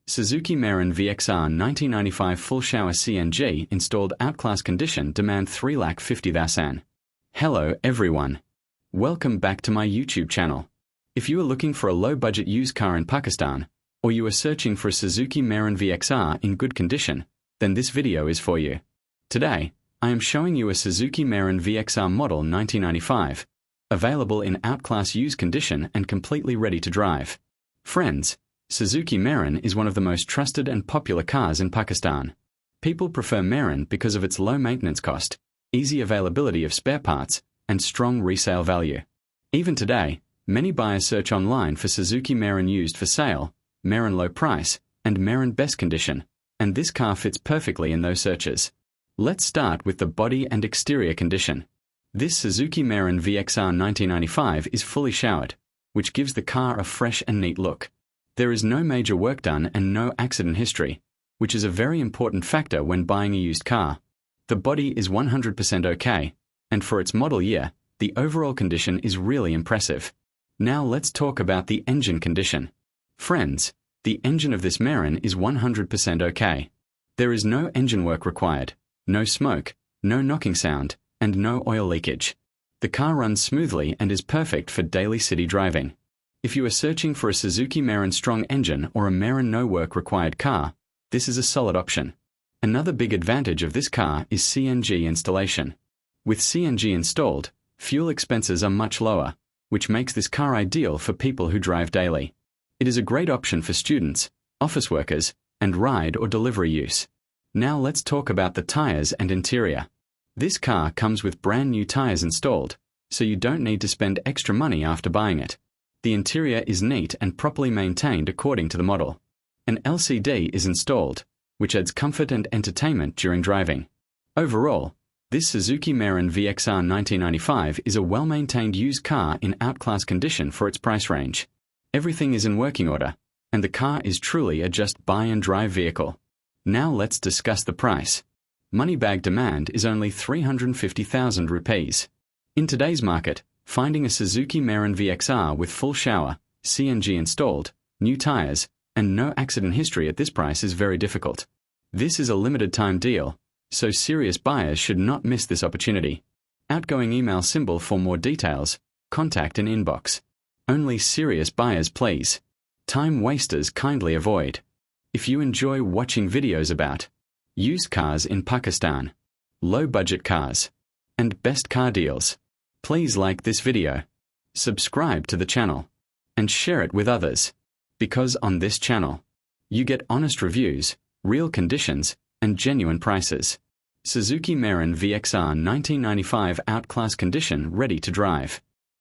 Suzuki Mehran VXR 1995 full shower CNG installed Outclass condition demand 3,50,000. Hello everyone. Welcome back to my YouTube channel. If you are looking for a low-budget used car in Pakistan, or you are searching for a Suzuki Mehran VXR in good condition, then this video is for you. Today, I am showing you a Suzuki Mehran VXR Model 1995, available in Outclass used condition and completely ready to drive. Friends, Suzuki Mehran is one of the most trusted and popular cars in Pakistan. People prefer Mehran because of its low maintenance cost, easy availability of spare parts, and strong resale value. Even today, many buyers search online for Suzuki Mehran used for sale, Mehran low price, and Mehran best condition, and this car fits perfectly in those searches. Let's start with the body and exterior condition. This Suzuki Mehran VXR 1995 is fully showered, which gives the car a fresh and neat look. There is no major work done and no accident history, which is a very important factor when buying a used car. The body is 100% okay, and for its model year, the overall condition is really impressive. Now let's talk about the engine condition. Friends, the engine of this Mehran is 100% okay. There is no engine work required, no smoke, no knocking sound, and no oil leakage. The car runs smoothly and is perfect for daily city driving. If you are searching for a Suzuki Mehran strong engine or a Mehran no work required car, this is a solid option. Another big advantage of this car is CNG installation. With CNG installed, fuel expenses are much lower, which makes this car ideal for people who drive daily. It is a great option for students, office workers, and ride or delivery use. Now let's talk about the tires and interior. This car comes with brand new tires installed, so you don't need to spend extra money after buying it. The interior is neat and properly maintained according to the model. An LCD is installed, which adds comfort and entertainment during driving. Overall, this Suzuki Mehran VXR 1995 is a well-maintained used car in Outclass condition for its price range. Everything is in working order, and the car is truly a just buy and drive vehicle. Now let's discuss the price. Money bag demand is only 350,000 rupees. In today's market, finding a Suzuki Mehran VXR with full shower, CNG installed, new tires, and no accident history at this price is very difficult. This is a limited time deal, so serious buyers should not miss this opportunity. Outgoing email symbol for more details, contact and inbox. Only serious buyers please. Time wasters kindly avoid. If you enjoy watching videos about used cars in Pakistan, low budget cars, and best car deals, please like this video, subscribe to the channel, and share it with others. Because on this channel, you get honest reviews, real conditions, and genuine prices. Suzuki Mehran VXR 1995 Outclass condition ready to drive.